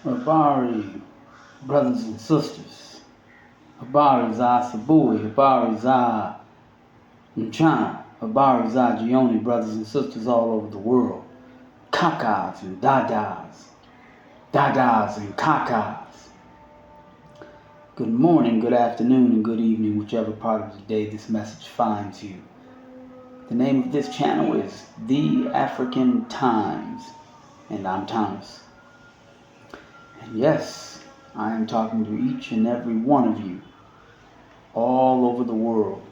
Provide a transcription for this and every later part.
Habari, brothers and sisters. Habari za Sabui, Habari za Mchana, Habari za Jioni, brothers and sisters all over the world. Kakas and dadas, dadas and kakas. Good morning, good afternoon, and good evening, whichever part of the day this message finds you. The name of this channel is The African Times, and I'm Thomas. And yes, I am talking to each and every one of you all over the world.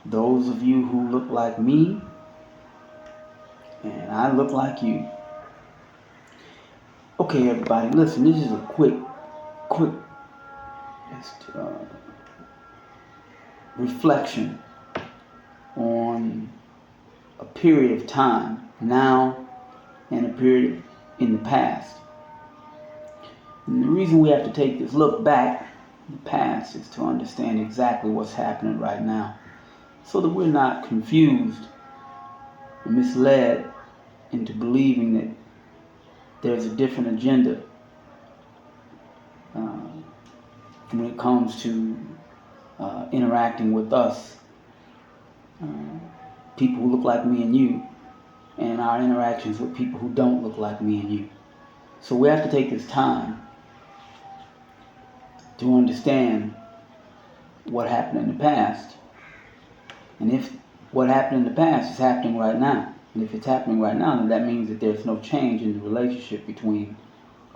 Those of you who look like me, and I look like you. Okay, everybody, listen, this is a quick reflection on a period of time now and a period in the past. And the reason we have to take this look back in the past is to understand exactly what's happening right now, so that we're not confused and misled into believing that there's a different agenda when it comes to interacting with us, people who look like me and you, and our interactions with people who don't look like me and you. So we have to take this time to understand what happened in the past, and if what happened in the past is happening right now. And if it's happening right now, then that means that there's no change in the relationship between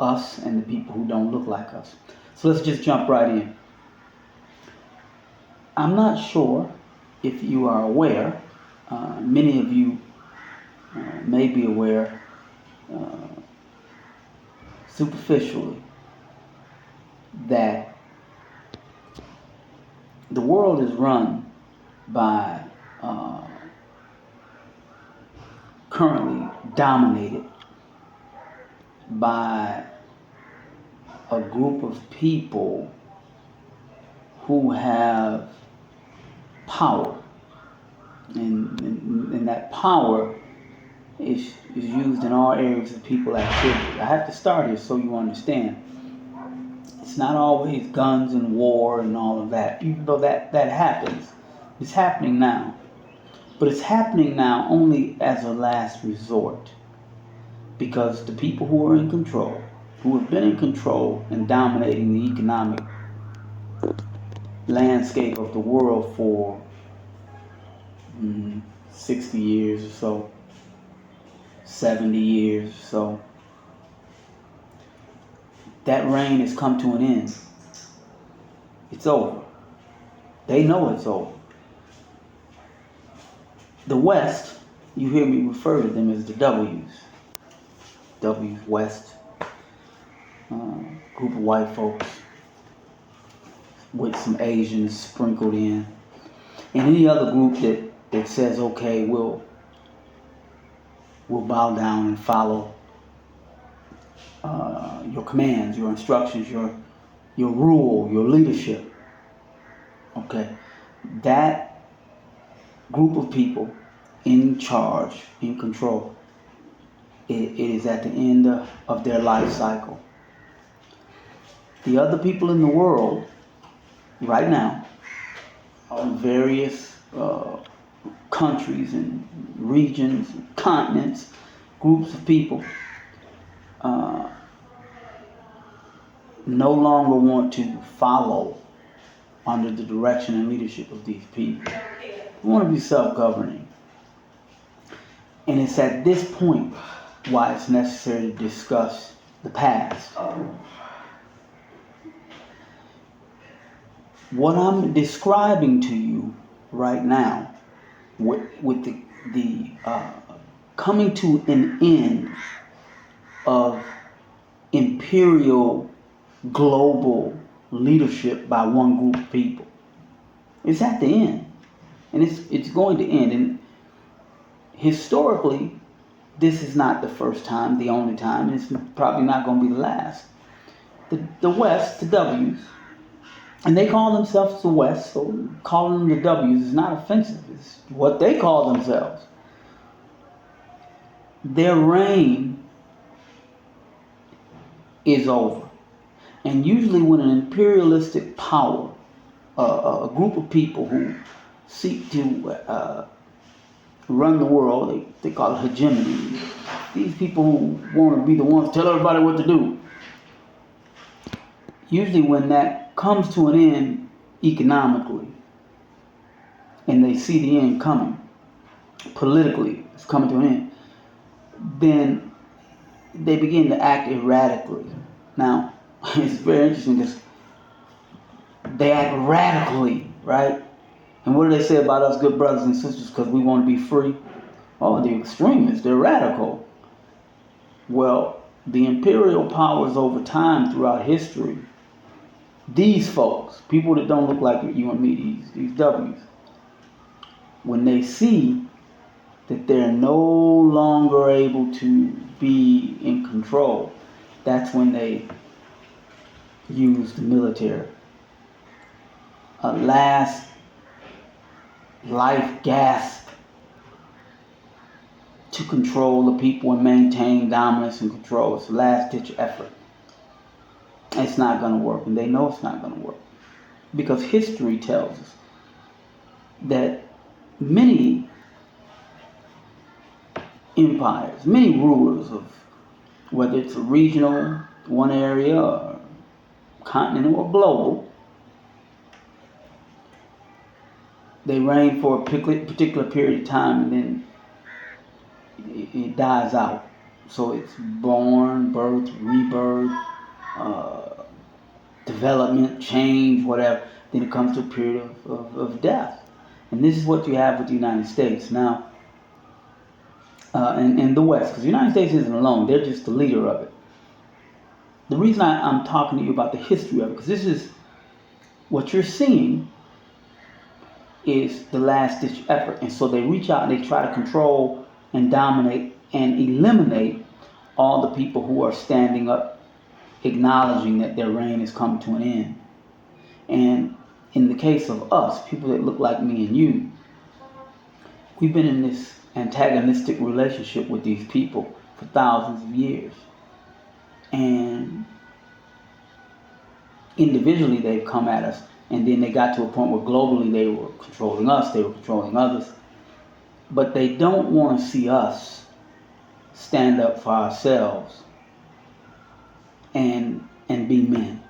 us and the people who don't look like us. So let's just jump right in. I'm not sure if you are aware, many of you may be aware superficially, that the world is run by, currently dominated by a group of people who have power, and that power is used in all areas of people's activity. I have to start here so you understand. It's not always guns and war and all of that, even though that happens. It's happening now. But it's happening now only as a last resort, because the people who are in control, who have been in control and dominating the economic landscape of the world for 60 years or so, 70 years or so, that reign has come to an end. It's over. They know it's over. The West, you hear me refer to them as the W's. W's, West, group of white folks with some Asians sprinkled in, and any other group that says, okay, we'll bow down and follow your commands, your instructions, your rule, your leadership. Okay, that group of people in charge, in control, it is at the end of their life cycle. The other people in the world right now, on various countries and regions, and continents, groups of people, no longer want to follow under the direction and leadership of these people. We want to be self-governing. And it's at this point why it's necessary to discuss the past. What I'm describing to you right now, with the coming to an end of imperial global leadership by one group of people, it's at the end. And it's going to end. And historically, this is not the first time, the only time, and it's probably not going to be the last. The West, the W's, and they call themselves the West, so calling them the W's is not offensive. It's what they call themselves. Their reign is over. And usually when an imperialistic power, a group of people who seek to run the world, they call it hegemony. These people who want to be the ones to tell everybody what to do. Usually when that comes to an end economically, and they see the end coming, politically, it's coming to an end, then they begin to act erratically. Now, it's very interesting because they act radically, right? And what do they say about us good brothers and sisters because we want to be free? Oh, the extremists, they're radical. Well, the imperial powers over time throughout history, these folks, people that don't look like you and me, these W's, when they see that they're no longer able to be in control, that's when they use the military. A last life gasp to control the people and maintain dominance and control. It's a last ditch effort. It's not going to work, and they know it's not going to work. Because history tells us that many empires, many rulers of whether it's a regional, one area, or continental, or global, they reign for a particular period of time and then it dies out. So it's born, birth, rebirth, development, change, whatever. Then it comes to a period of death. And this is what you have with the United States. Now, and the West, because the United States isn't alone, they're just the leader of it. The reason I'm talking to you about the history of it, because this is what you're seeing is the last ditch effort. And so they reach out and they try to control and dominate and eliminate all the people who are standing up, acknowledging that their reign is coming to an end. And in the case of us, people that look like me and you, we've been in this antagonistic relationship with these people for thousands of years. And individually they've come at us, and then they got to a point where globally they were controlling us, they were controlling others. But they don't want to see us stand up for ourselves and be men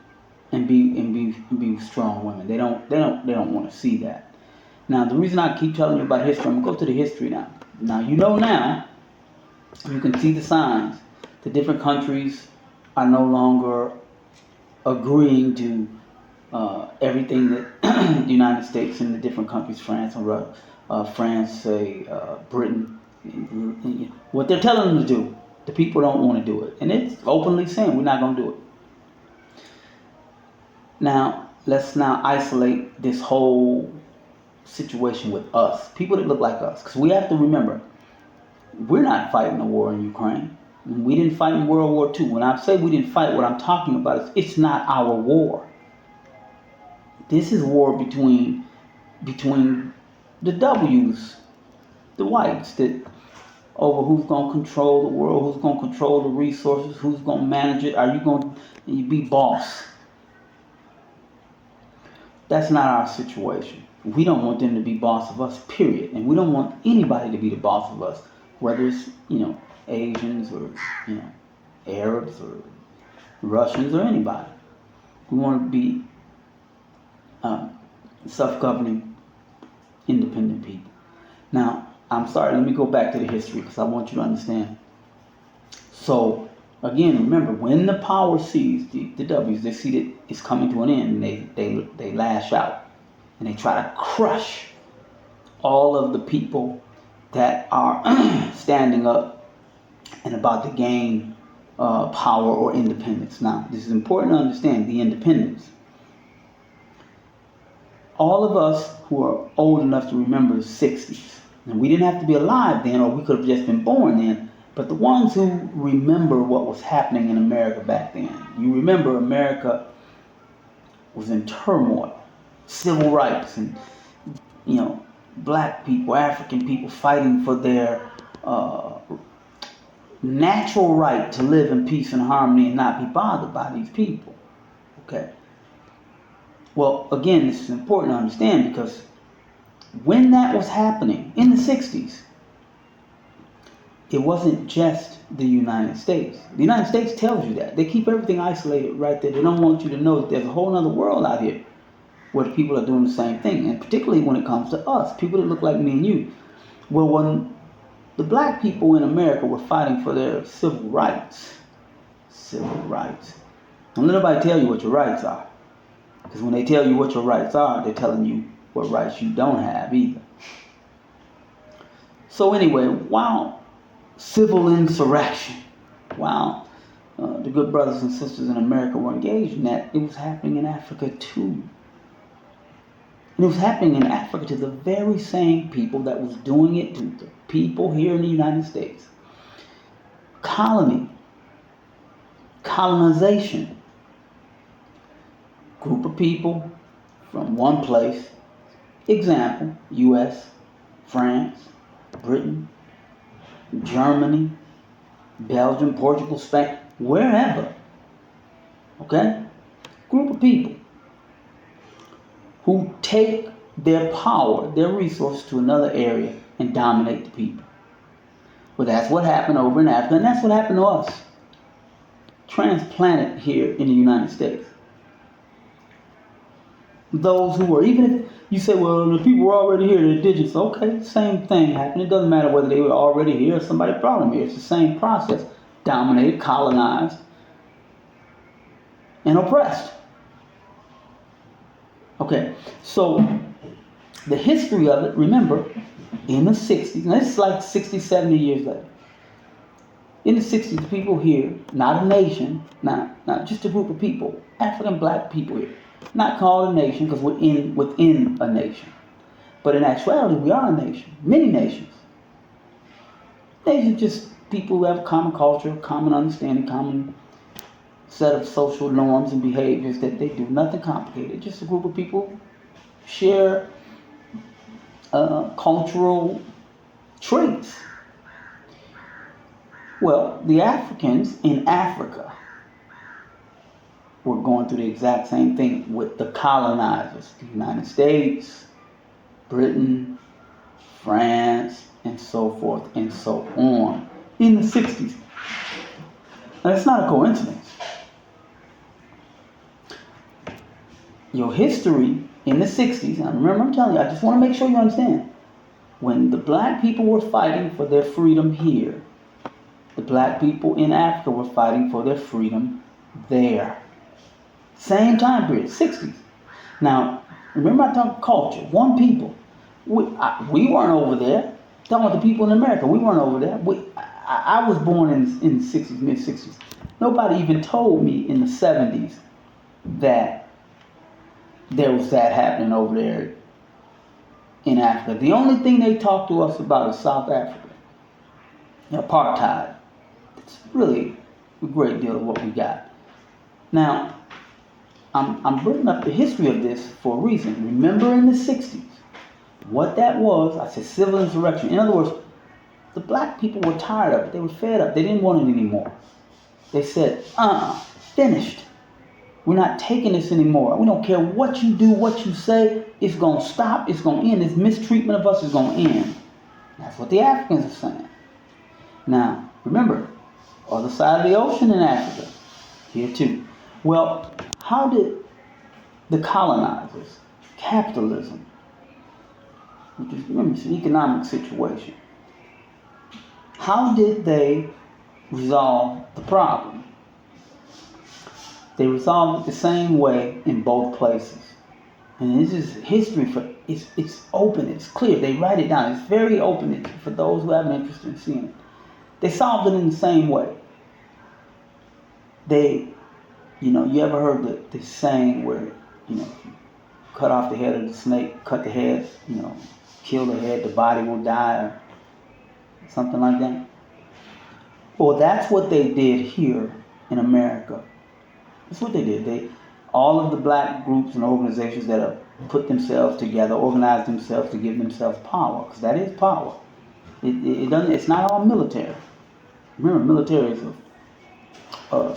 and be strong women. They don't want to see that. Now, the reason I keep telling you about history, I'm gonna go to the history now. Now you know now, you can see the signs. The different countries are no longer agreeing to everything that the United States and the different countries, France, Britain, what they're telling them to do. The people don't want to do it, and it's openly saying we're not going to do it. Now, let's isolate this whole situation with us, people that look like us, because we have to remember, we're not fighting a war in Ukraine. We didn't fight in World War II. When I say we didn't fight, what I'm talking about is it's not our war. This is war between the W's, the whites, that over who's going to control the world, who's going to control the resources, who's going to manage it. Are you going to be boss? That's not our situation. We don't want them to be boss of us, period. And we don't want anybody to be the boss of us, whether it's, Asians or, Arabs or Russians or anybody. We want to be self-governing, independent people. Now, I'm sorry, let me go back to the history because I want you to understand. So, again, remember, when the power sees the W's, they see that it's coming to an end, and they lash out and they try to crush all of the people that are standing up and about to gain power or independence. Now, this is important to understand, the independence. All of us who are old enough to remember the 60s, and we didn't have to be alive then, or we could have just been born then, but the ones who remember what was happening in America back then, you remember America was in turmoil, civil rights, and black people, African people fighting for their natural right to live in peace and harmony and not be bothered by these people. Okay. Well, again, this is important to understand because when that was happening in the 60s, it wasn't just the United States. The United States tells you that. They keep everything isolated right there. They don't want you to know that there's a whole other world out here where the people are doing the same thing. And particularly when it comes to us, people that look like me and you. Well, when the black people in America were fighting for their civil rights, don't let nobody tell you what your rights are. Because when they tell you what your rights are, they're telling you what rights you don't have either. So anyway, while civil insurrection, while the good brothers and sisters in America were engaged in that, it was happening in Africa too. And it was happening in Africa to the very same people that was doing it to the people here in the United States. Colonization. Group of people from one place. Example, U.S., France, Britain, Germany, Belgium, Portugal, Spain, wherever. Okay? Group of people who take their power, their resources to another area and dominate the people. Well, that's what happened over in Africa, and that's what happened to us. Transplanted here in the United States. Those who were, even if you say, well, the people were already here, the indigenous, okay, same thing happened. It doesn't matter whether they were already here or somebody brought them here. It's the same process. Dominated, colonized, and oppressed. Okay, so the history of it, remember, in the 60s, now this is like 60, 70 years later. In the 60s, the people here, not a nation, not just a group of people, African black people here, not called a nation because we're within a nation. But in actuality, we are a nation, many nations. Nations just people who have common culture, common understanding, common set of social norms and behaviors that they do. Nothing complicated. Just a group of people share cultural traits. Well, the Africans in Africa were going through the exact same thing with the colonizers. The United States, Britain, France, and so forth and so on in the 60s. And it's not a coincidence. Your history in the 60s, and remember I'm telling you, I just want to make sure you understand. When the black people were fighting for their freedom here, the black people in Africa were fighting for their freedom there. Same time period, 60s. Now, remember I talked culture, one people. We weren't over there. Talking about the people in America, we weren't over there. I was born in the 60s, mid-60s. Nobody even told me in the 70s that there was that happening over there in Africa. The only thing they talked to us about is South Africa. Apartheid. It's really a great deal of what we got. Now, I'm bringing up the history of this for a reason. Remember in the 60s, what that was, I said civil insurrection. In other words, the black people were tired of it. They were fed up. They didn't want it anymore. They said, finished. We're not taking this anymore. We don't care what you do, what you say. It's going to stop. It's going to end. This mistreatment of us is going to end. That's what the Africans are saying. Now, remember, other side of the ocean in Africa, here too. Well, how did the colonizers, capitalism, which is, remember, it's an economic situation, how did they resolve the problem? They resolved it the same way in both places. And this is history for it's open, it's clear. They write it down. It's very open for those who have an interest in seeing it. They solved it in the same way. You ever heard the saying where, cut off the head of the snake, cut the head, kill the head, the body will die, or something like that? Well, that's what they did here in America. That's what they did. All of the black groups and organizations that have put themselves together, organized themselves to give themselves power, because that is power. It's not all military. Remember, military is a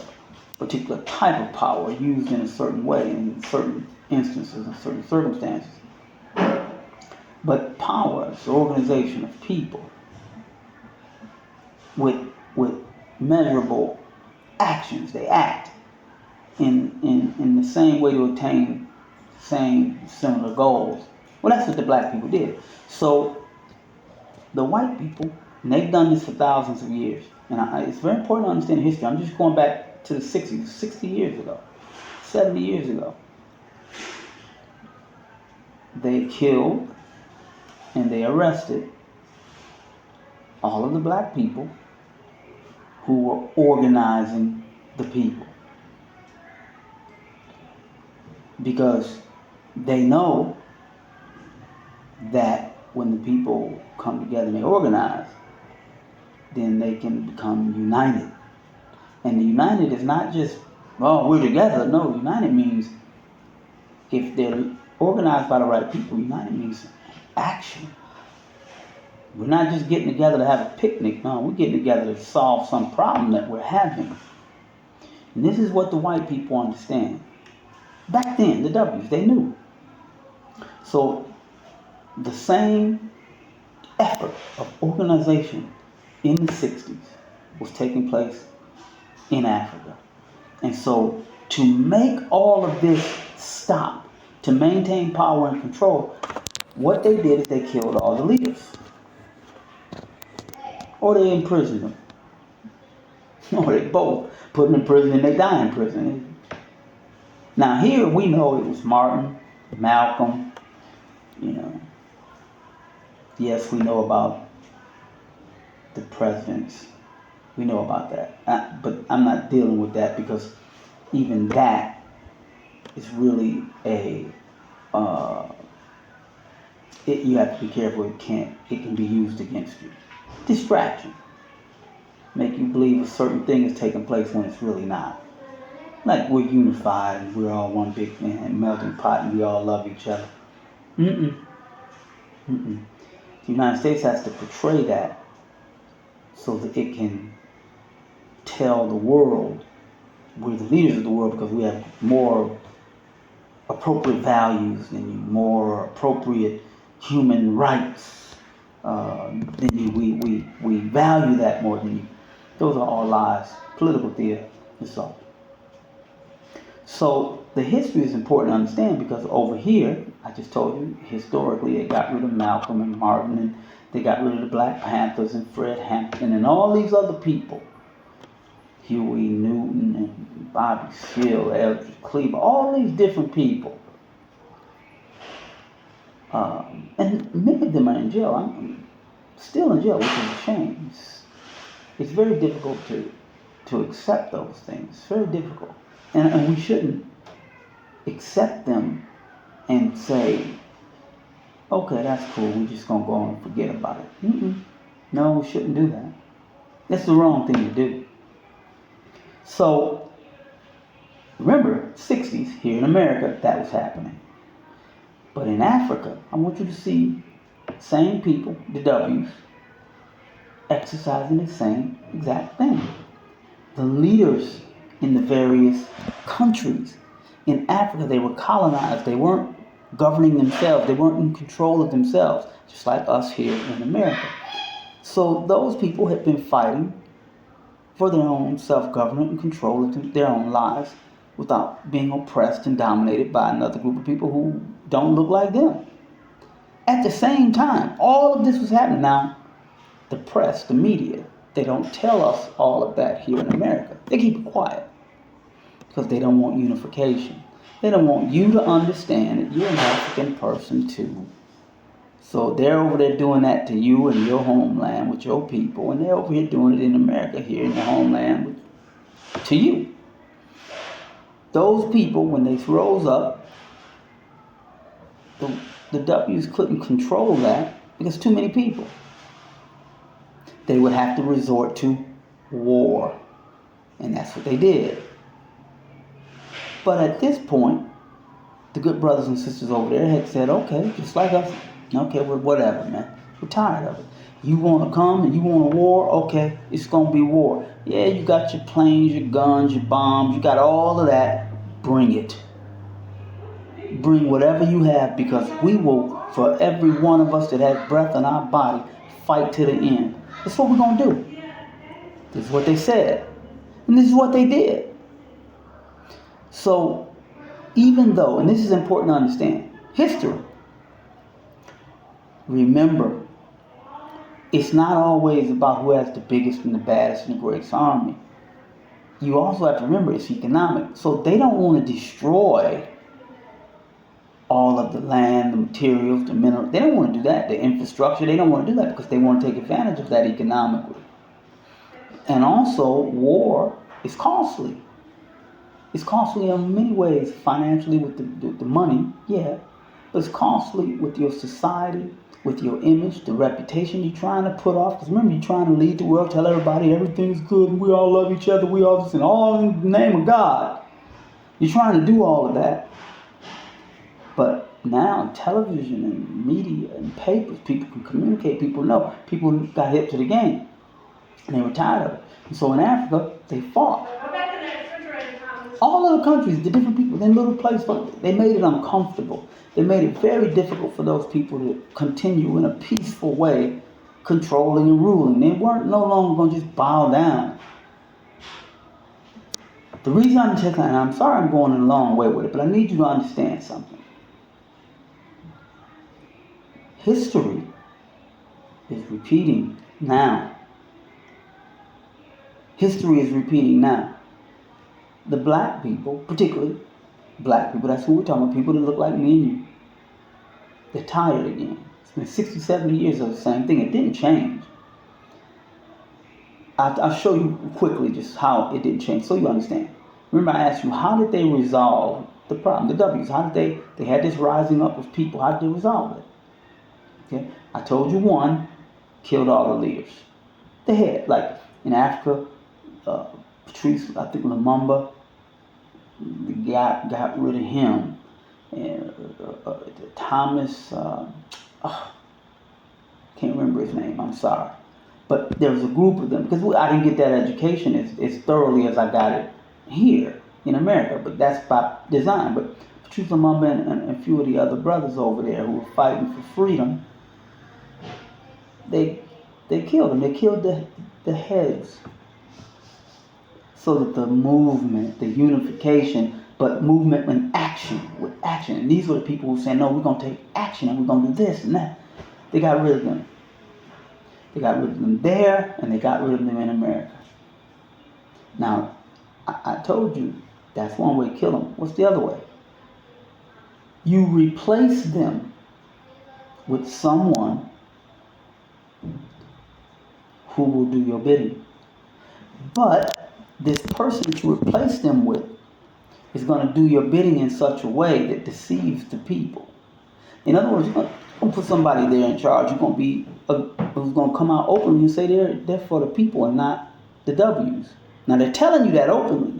particular type of power used in a certain way in certain instances and certain circumstances. But power is the organization of people with measurable actions. They act in the same way to attain same similar goals. Well, that's what the black people did. So the white people, and they've done this for thousands of years. And it's very important to understand history. I'm just going back to the 60s, 60 years ago, 70 years ago. They killed and they arrested all of the black people who were organizing the people. Because they know that when the people come together and they organize, then they can become united. And the united is not just, oh, we're together. No, united means if they're organized by the right people, united means action. We're not just getting together to have a picnic. No, we're getting together to solve some problem that we're having. And this is what the white people understand. Back then, the W's, they knew. So the same effort of organization in the 60s was taking place in Africa. And so to make all of this stop, to maintain power and control, what they did is they killed all the leaders. Or they imprisoned them. Or they both put them in prison and they die in prison. Now here we know it was Martin, Malcolm, Yes, we know about the presidents. We know about that. But I'm not dealing with that because even that is really you have to be careful. It can be used against you. Distraction. Make you believe a certain thing is taking place when it's really not. Like we're unified and we're all one big melting pot and we all love each other. The United States has to portray that so that it can tell the world we're the leaders of the world because we have more appropriate values than you, more appropriate human rights than you. We value that more than you. Those are all lies, political theater, and so. So the history is important to understand because over here, I just told you, historically they got rid of Malcolm and Martin and they got rid of the Black Panthers and Fred Hampton and all these other people. Huey Newton and Bobby Seale, Elsie Cleaver, all these different people. And many of them are in jail. I'm still in jail, which is a shame. It's very difficult to accept those things. It's very difficult. And we shouldn't accept them and say, okay, that's cool, we're just going to go on and forget about it. No, we shouldn't do that. That's the wrong thing to do. So, remember, 60s, here in America, that was happening. But in Africa, I want you to see same people, the W's, exercising the same exact thing. The leaders in the various countries in Africa, they were colonized. They weren't governing themselves. They weren't in control of themselves, just like us here in America. So those people had been fighting for their own self-government and control of their own lives without being oppressed and dominated by another group of people who don't look like them. At the same time, all of this was happening. Now, the press, the media, they don't tell us all of that here in America. They keep it quiet because they don't want unification. They don't want you to understand that you're an African person too. So they're over there doing that to you in your homeland with your people, and they're over here doing it in America here in the homeland to you. Those people, when they rose up, the W's couldn't control that because too many people. They would have to resort to war. And that's what they did. But at this point, the good brothers and sisters over there had said, okay, just like us, okay, well, whatever, man. We're tired of it. You want to come and you want a war? Okay, it's going to be war. Yeah, you got your planes, your guns, your bombs, you got all of that. Bring it. Bring whatever you have, because we will, for every one of us that has breath in our body, fight to the end. That's what we're going to do. This is what they said. And this is what they did. So, even though, and this is important to understand, history, remember, it's not always about who has the biggest and the baddest and the greatest army. You also have to remember it's economic. So they don't want to destroy all of the land, the materials, the minerals. They don't want to do that. The infrastructure, they don't want to do that because they want to take advantage of that economically. And also, war is costly. It's costly in many ways, financially with the money, yeah. But it's costly with your society, with your image, the reputation you're trying to put off. Because remember, you're trying to lead the world, tell everybody everything's good, and we all love each other, we all this, and all in the name of God. You're trying to do all of that. But now, television and media and papers, people can communicate, people know. People got hip to the game, and they were tired of it. And so in Africa, they fought. All of the countries, the different people, in little places, they made it uncomfortable. They made it very difficult for those people to continue in a peaceful way, controlling and ruling. They weren't no longer going to just bow down. The reason I'm taking, and I'm sorry I'm going a long way with it, but I need you to understand something. History is repeating now. History is repeating now. The black people, particularly black people, that's who we're talking about, people that look like me and you, they're tired again. It's been 60, 70 years of the same thing. It didn't change. I'll show you quickly just how it didn't change so you understand. Remember I asked you, how did they resolve the problem, the W's? How did they had this rising up of people, how did they resolve it? Okay, I told you one, killed all the leaders. They had, like in Africa, Patrice, I think Lumumba, got rid of him. And Thomas, can't remember his name, I'm sorry. But there was a group of them, because I didn't get that education as thoroughly as I got it here in America, but that's by design. But Patrice Lumumba and a few of the other brothers over there who were fighting for freedom, they killed them. They killed the heads, so that the movement, the unification, but movement with action. And these were the people who said, no, we're going to take action and we're going to do this and that. They got rid of them. They got rid of them there, and they got rid of them in America. Now, I told you, that's one way to kill them. What's the other way? You replace them with someone who will do your bidding. But this person that you replace them with is going to do your bidding in such a way that deceives the people. In other words, you're going to put somebody there in charge. You're going to be who's going to come out openly and say they're for the people and not the W's. Now they're telling you that openly.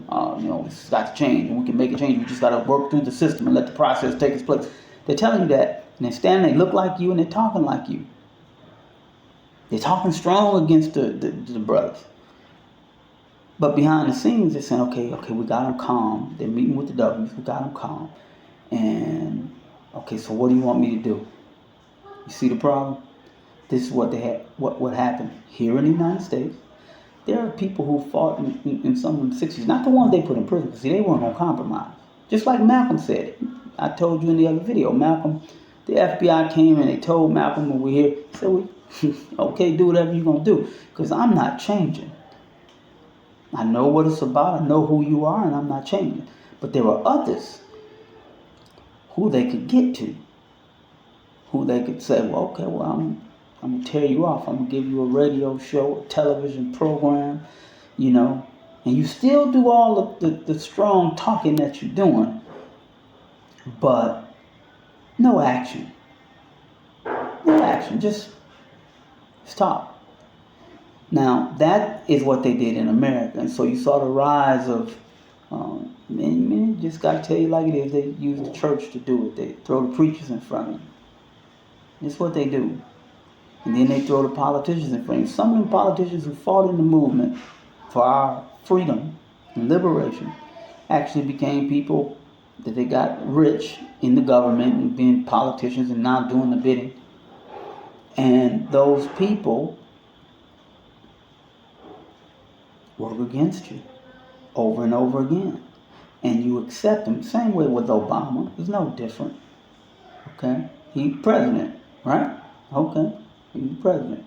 This has got to change, and we can make it change. We just got to work through the system and let the process take its place. They're telling you that, and they're standing. They look like you, and they're talking like you. They're talking strong against the brothers. But behind the scenes, they're saying, okay, we got them calm. They're meeting with the W's. We got them calm. And, okay, so what do you want me to do? You see the problem? This is what they had. What happened here in the United States. There are people who fought in some of the 60s, not the ones they put in prison, because they weren't going to compromise. Just like Malcolm said. I told you in the other video, Malcolm, the FBI came and they told Malcolm when we're here, he said, okay, do whatever you're going to do, because I'm not changing. I know what it's about, I know who you are, and I'm not changing. But there were others who they could get to, who they could say, well, okay, I'm going to tear you off. I'm going to give you a radio show, a television program, and you still do all of the strong talking that you're doing, but no action. No action, just stop. Now, that is what they did in America. And so you saw the rise of, just got to tell you like it is, they use the church to do it. They throw the preachers in front of them. It's what they do. And then they throw the politicians in frame. Some of the politicians who fought in the movement for our freedom and liberation actually became people that they got rich in the government and being politicians and now doing the bidding. And those people work against you over and over again. And you accept them. Same way with Obama. It's no different. Okay? He's president, right? Okay. He's president.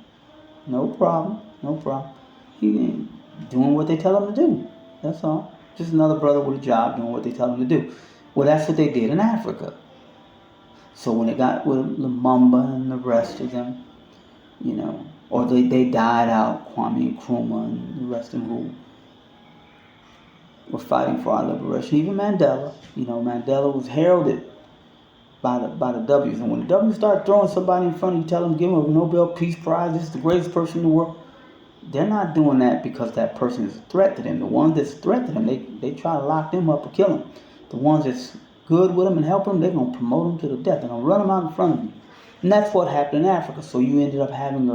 No problem. No problem. He ain't doing what they tell him to do. That's all. Just another brother with a job doing what they tell him to do. Well, that's what they did in Africa. So when it got with Lumumba and the rest of them, or they died out, Kwame Nkrumah and the rest of them who were fighting for our liberation. Even Mandela, Mandela was heralded by the W's. And when the W's start throwing somebody in front of you, tell them, give them a Nobel Peace Prize, this is the greatest person in the world. They're not doing that because that person is a threat to them. The ones that's a threat to them, they try to lock them up or kill them. The ones that's good with them and help them, they're going to promote them to the death. They're going to run them out in front of you. And that's what happened in Africa. So you ended up having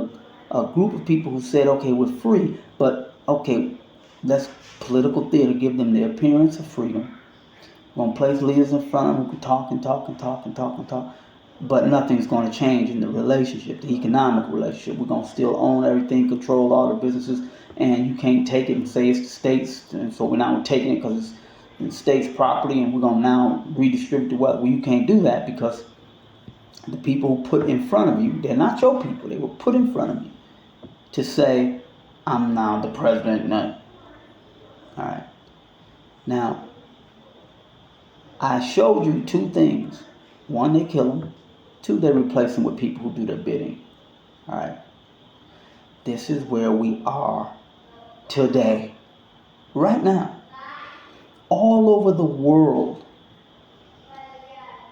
a group of people who said, okay, we're free, but okay, let's political theater give them the appearance of freedom. We're going to place leaders in front of them who can talk and talk and talk and talk and talk. But nothing's going to change in the relationship, the economic relationship. We're going to still own everything, control all the businesses, and you can't take it and say it's the state's. And so we're now taking it because it's the state's property, and we're going to now redistribute the wealth. Well, you can't do that because the people who put in front of you, they're not your people. They were put in front of you to say, I'm now the president. No. All right. Now, I showed you two things. One, they kill them. Two, they replace them with people who do their bidding. All right. This is where we are today. Right now. All over the world.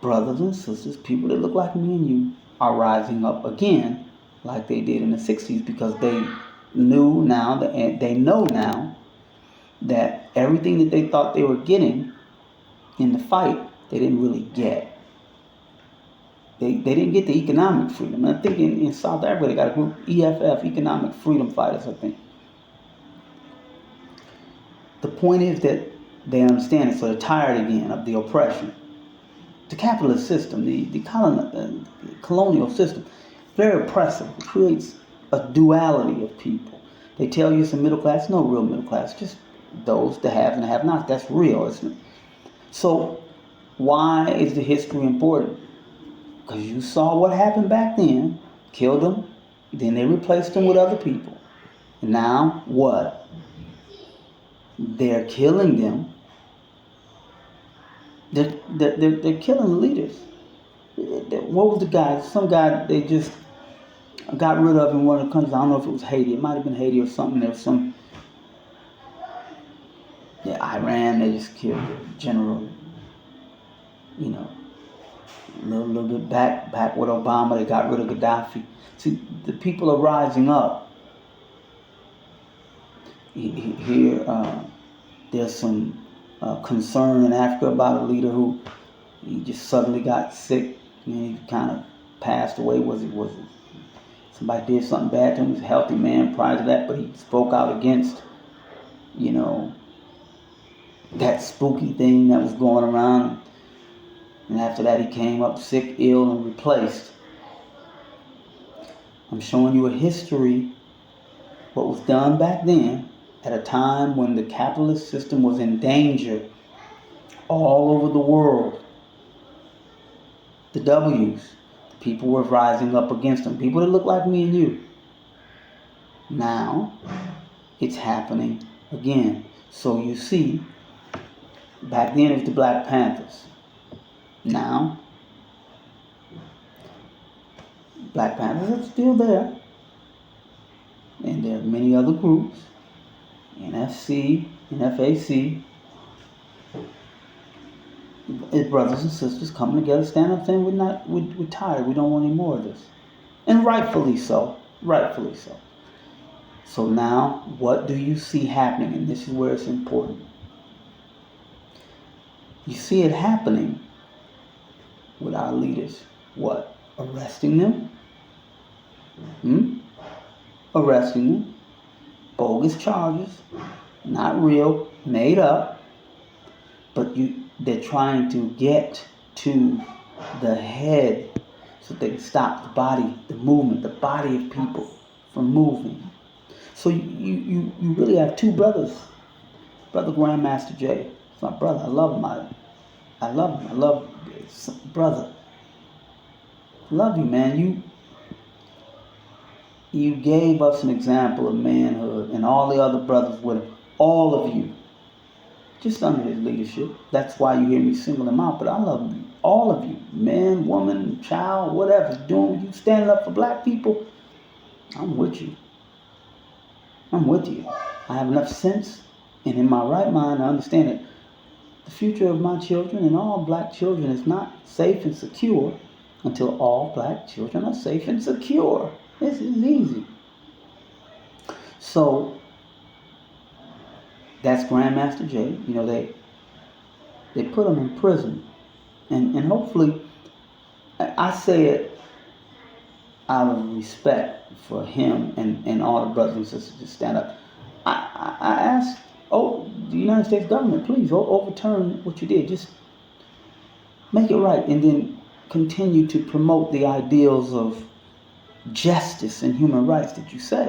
Brothers and sisters, people that look like me and you, are rising up again like they did in the 60s because they know now that everything that they thought they were getting in the fight, they didn't really get. They didn't get the economic freedom. And I think in South Africa, they got a group, EFF, Economic Freedom Fighters, I think. The point is that they understand it, so they're tired again of the oppression. The capitalist system, the colonial system, very oppressive. It creates a duality of people. They tell you it's a middle class, no real middle class, just those that have and have not. That's real, isn't it? So why is the history important? Because you saw what happened back then, killed them, then they replaced them with other people. And now what? They're killing them. They're killing the leaders. What was the guy? Some guy they just got rid of in one of the countries. I don't know if it was Haiti. It might have been Haiti or something. There was some. Yeah, Iran. They just killed the general. A little bit back with Obama. They got rid of Gaddafi. See, the people are rising up. Here, there's some concern in Africa about a leader who he just suddenly got sick and he kind of passed away. Was it somebody did something bad to him? He was a healthy man prior to that, but he spoke out against that spooky thing that was going around, and after that he came up sick, ill, and replaced. I'm showing you a history, what was done back then at a time when the capitalist system was in danger all over the world. The W's, the people were rising up against them, people that look like me and you. Now it's happening again. So you see, back then it was the Black Panthers. Now Black Panthers are still there, and there are many other groups, NFC, NFAC, it's brothers and sisters coming together, stand up saying we're tired, we don't want any more of this. And rightfully so. So now, what do you see happening? And this is where it's important. You see it happening with our leaders. What? Arresting them, Arresting them, bogus charges, not real, made up, but they're trying to get to the head so they can stop the body, the movement, the body of people from moving. So you really have two brothers. Brother Grandmaster Jay, it's my brother. I love him. I love him. I love brother. Love you, man. You gave us an example of manhood, and all the other brothers with him. All of you, just under his leadership. That's why you hear me single him out. But I love you, all of you, man, woman, child, whatever, doing you standing up for black people. I'm with you. I'm with you. I have enough sense and in my right mind to understand that the future of my children and all black children is not safe and secure until all black children are safe and secure. This is easy. So that's Grandmaster Jay. You know, they put him in prison. And hopefully, I say it out of respect for him and all the brothers and sisters to stand up. I asked, the United States government, please overturn what you did. Just make it right, and then continue to promote the ideals of justice and human rights that you say.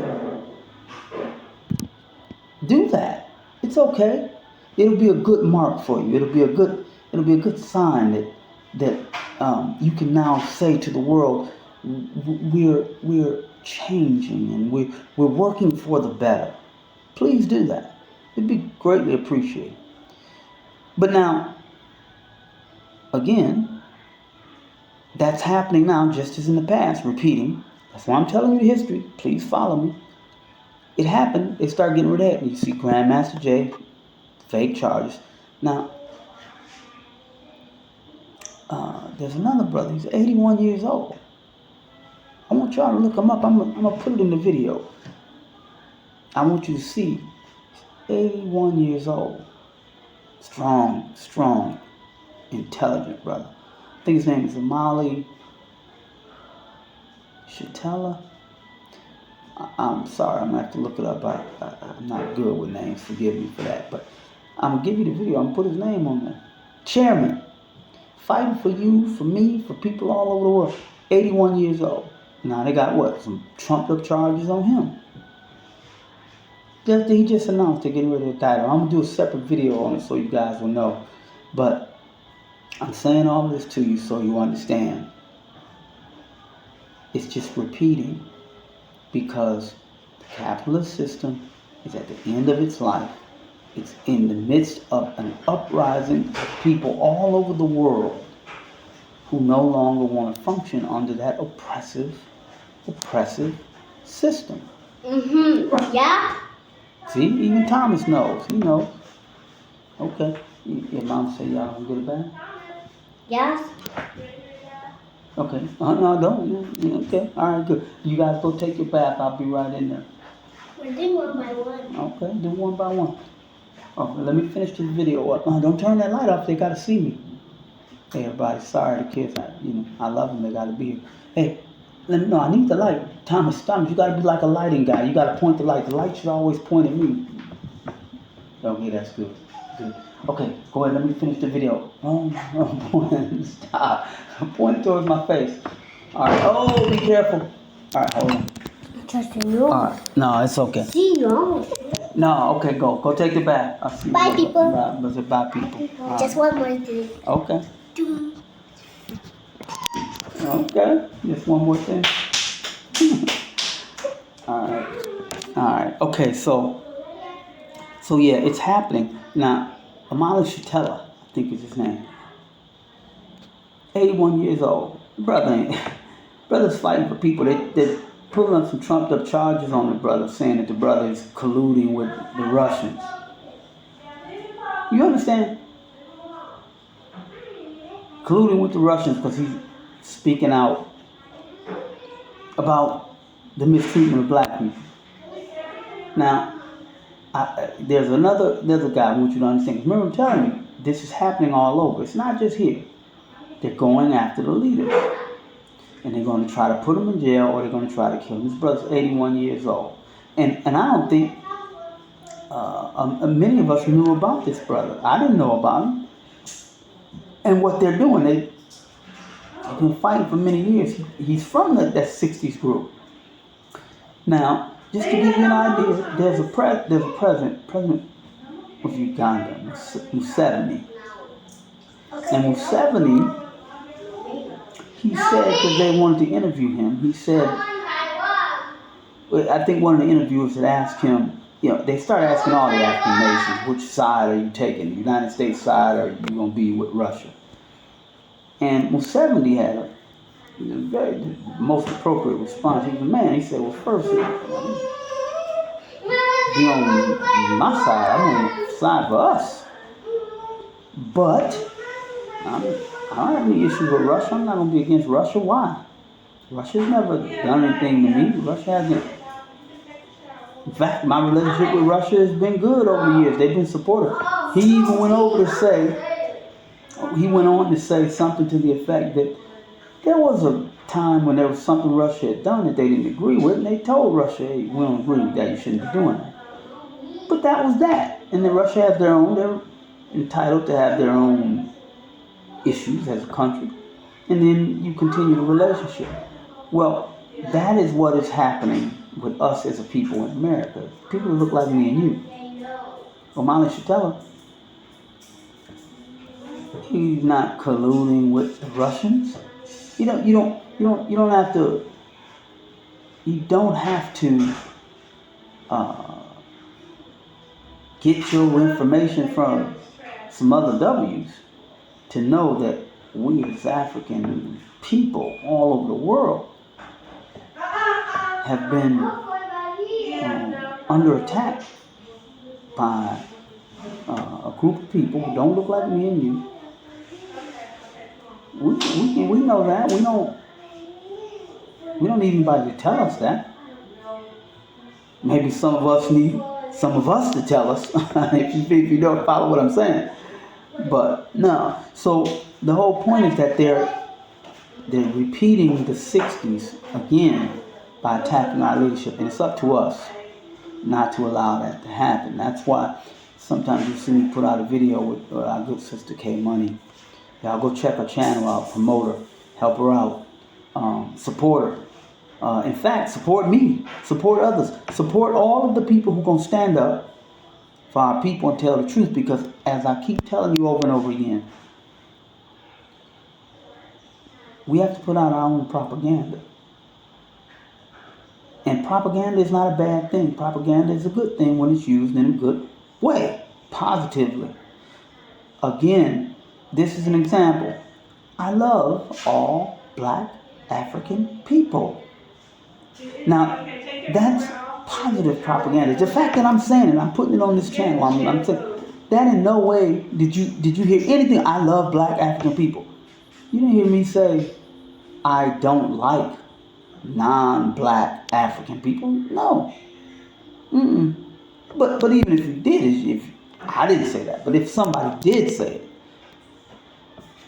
Do that. It's okay. It'll be a good mark for you. It'll be a good sign that you can now say to the world, we're changing and we're working for the better. Please do that. It'd be greatly appreciated. But now, again, that's happening now just as in the past, repeating. That's why I'm telling you history. Please follow me. It happened. They start getting rid of it. You see Grandmaster Jay, fake charges. Now, there's another brother. He's 81 years old. I want y'all to look him up. I'm going to put it in the video. I want you to see. 81 years old. Strong, intelligent brother. I think his name is Amali Shatella. I'm sorry, I'm going to have to look it up. I'm not good with names. Forgive me for that. But I'm going to give you the video. I'm going to put his name on there. Chairman. Fighting for you, for me, for people all over the world. 81 years old. Now they got what? Some trumped up charges on him. He just announced they're getting rid of the title. I'm going to do a separate video on it so you guys will know. But I'm saying all this to you so you understand. It's just repeating because the capitalist system is at the end of its life. It's in the midst of an uprising of people all over the world who no longer want to function under that oppressive system. Yeah. See, even Thomas knows. He knows. Okay. Your mom say y'all gonna get it back? Yes. Okay. No, don't. Okay. All right, good. You guys go take your bath. I'll be right in there. We're doing one by one. Okay, do one by one. Okay, let me finish this video up. Don't turn that light off. They gotta see me. Hey, everybody. Sorry, the kids. I love them. They gotta be here. Hey. No, I need the light. Thomas, you gotta be like a lighting guy. You gotta point the light. The light should always point at me. Okay, that's good. Good. Okay, go ahead. Let me finish the video. Oh, boy, stop. Point towards my face. All right. Oh, be careful. All right, hold on. Trusting you. All right. No, it's okay. See you. No, okay, go. Go take it back. I'll see you. Bye, people. Bye, people. Right. Just one more thing. Okay. Okay, just one more thing. All right. Okay, so yeah, it's happening now. Amali Shatella, I think is his name. 81 years old. Brother's fighting for people. They're pulling up some trumped up charges on the brother, saying that the brother is colluding with the Russians. You understand? Colluding with the Russians because he's speaking out about the mistreatment of black people. Now, there's a guy I want you to understand. Remember, I'm telling you, this is happening all over. It's not just here. They're going after the leaders. and they're going to try to put him in jail, or they're going to try to kill him. His brother's 81 years old. And I don't think many of us knew about this brother. I didn't know about him. And what they're doing, they've been fighting for many years. He's from that 60s group. Now, just to give you an idea, there's a president of Uganda, Museveni. And Museveni, he said, because they wanted to interview him, he said, I think one of the interviewers had asked him, they started asking all the African nations, which side are you taking? The United States side, or are you going to be with Russia? And Museveni had a very most appropriate response. He was a man. He said, well, first, be on my side. I'm on the side for us. But I don't have any issues with Russia. I'm not going to be against Russia. Why? Russia's never done anything to me. Russia hasn't. In fact, my relationship with Russia has been good over the years. They've been supportive. He even went on to say something to the effect that there was a time when there was something Russia had done that they didn't agree with, and they told Russia, hey, we don't agree with that, you shouldn't be doing that. But that was that. And then Russia has their own, they're entitled to have their own issues as a country. And then you continue the relationship. Well, that is what is happening with us as a people in America. People who look like me and you. Omali Shatella, he's not colluding with the Russians. You don't have to get your information from some other W's to know that we as African people all over the world have been under attack by a group of people who don't look like me and you. We know that. We don't need anybody to tell us that. Maybe some of us need some of us to tell us if you don't follow what I'm saying. But no. So the whole point is that they're repeating the 60s again by attacking our leadership, and it's up to us not to allow that to happen. That's why sometimes you see me put out a video with our good sister K Money. Y'all go check her channel out, promote her, help her out, support her. In fact, support me, support others, support all of the people who are going to stand up for our people and tell the truth, because as I keep telling you over and over again, we have to put out our own propaganda. And propaganda is not a bad thing. Propaganda is a good thing when it's used in a good way, positively. Again, this is an example. I love all black African people. Now, that's positive propaganda. The fact that I'm saying it, I'm putting it on this channel, I'm saying that in no way did you hear anything. I love black African people. You didn't hear me say I don't like non-black African people. No. But even if you did, if I didn't say that, but if somebody did say it,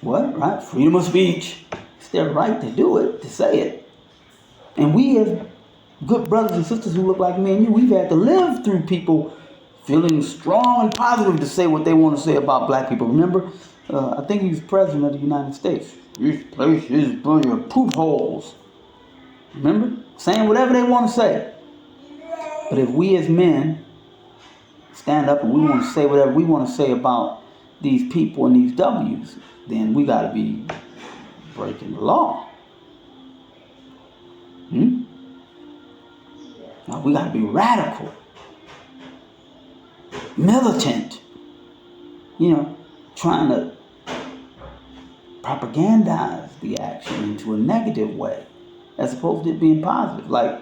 what, right? Freedom of speech. It's their right to do it, to say it. And we as good brothers and sisters who look like me and you, we've had to live through people feeling strong and positive to say what they want to say about black people. Remember, I think he was president of the United States. This place is full of poop holes. Remember? Saying whatever they want to say. But if we as men stand up and we want to say whatever we want to say about these people and these W's, then we got to be breaking the law. Now we got to be radical, militant, trying to propagandize the action into a negative way, as opposed to it being positive. Like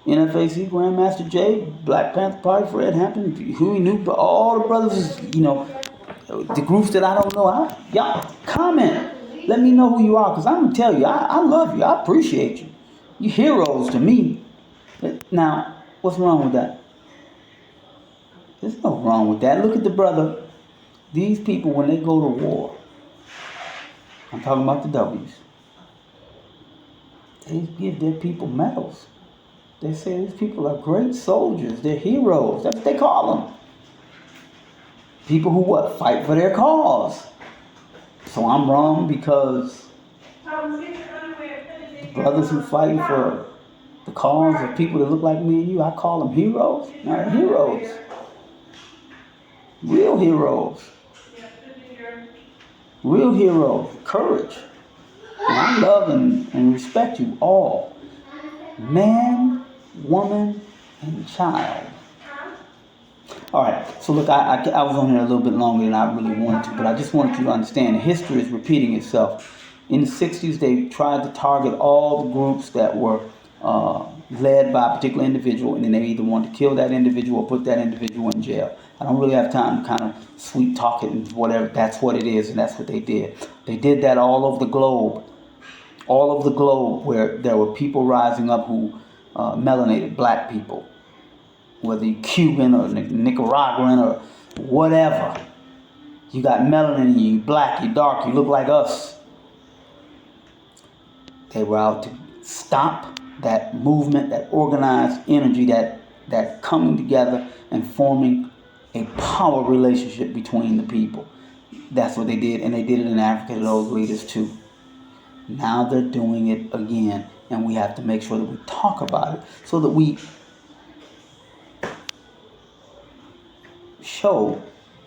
NFAC, Grandmaster Jay, Black Panther Party, Fred Hampton, who he knew, but all the brothers, the groups that I don't know, y'all comment. Let me know who you are, because I'm going to tell you, I love you. I appreciate you. You're heroes to me. Now, what's wrong with that? There's no wrong with that. Look at the brother. These people, when they go to war, I'm talking about the W's, They give their people medals. They say these people are great soldiers. They're heroes. That's what they call them. People who what? Fight for their cause. So I'm wrong because brothers who fight for the cause of people that look like me and you, I call them heroes. Not heroes. Real heroes. Real heroes. Courage. And I love and respect you all. Man, woman, and child. Alright, so look, I was on here a little bit longer than I really wanted to, but I just wanted you to understand history is repeating itself. In the 60s, they tried to target all the groups that were led by a particular individual, and then they either wanted to kill that individual or put that individual in jail. I don't really have time to kind of sweet talk it and whatever. That's what it is, and that's what they did. They did that all over the globe. All over the globe, where there were people rising up who melanated black people, whether you're Cuban or Nicaraguan or whatever. You got melanin in you, you black, you dark, you look like us. They were out to stop that movement, that organized energy, that coming together and forming a power relationship between the people. That's what they did, and they did it in Africa to those leaders too. Now they're doing it again, and we have to make sure that we talk about it so that we show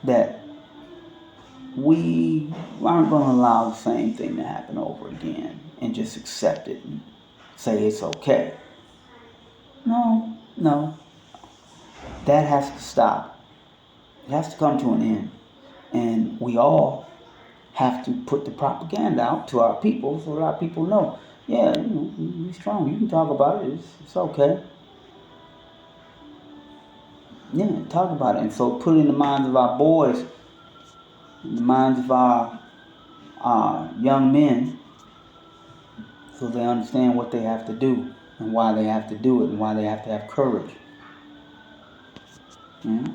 that we aren't going to allow the same thing to happen over again and just accept it and say it's okay. No. That has to stop. It has to come to an end. And we all have to put the propaganda out to our people so that our people know, yeah, you're strong. You can talk about it. It's okay. Yeah, talk about it. And so put it in the minds of our boys, in the minds of our young men, so they understand what they have to do and why they have to do it and why they have to have courage. Yeah?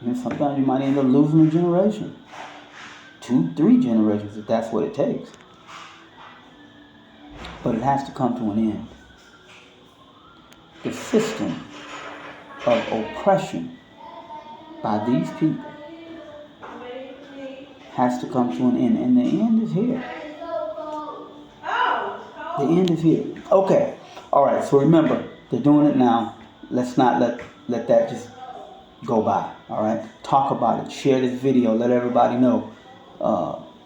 And sometimes you might end up losing a generation. 2, 3 generations if that's what it takes. But it has to come to an end. The system of oppression by these people has to come to an end. And the end is here. The end is here. Okay. Alright, so remember, they're doing it now. Let's not let that just go by. Alright? Talk about it. Share this video. Let everybody know.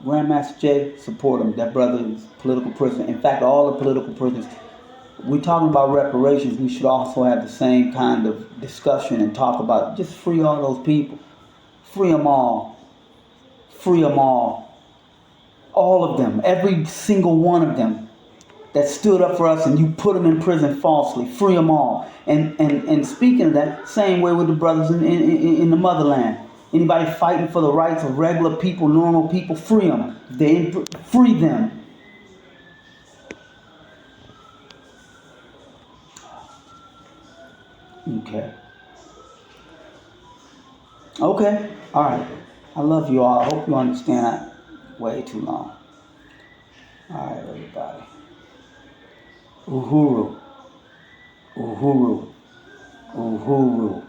Grandmaster Jay, support him. That brother is political prisoner. In fact, all the political prisoners. We're talking about reparations. We should also have the same kind of discussion and talk about just free all those people. Free them all. Free them all. All of them. Every single one of them that stood up for us and you put them in prison falsely. Free them all. And speaking of that, same way with the brothers in the motherland. Anybody fighting for the rights of regular people, normal people, free them. Free them. Okay. All right. I love you all. I hope you understand that. Way too long. All right, everybody. Uhuru. Uhuru. Uhuru.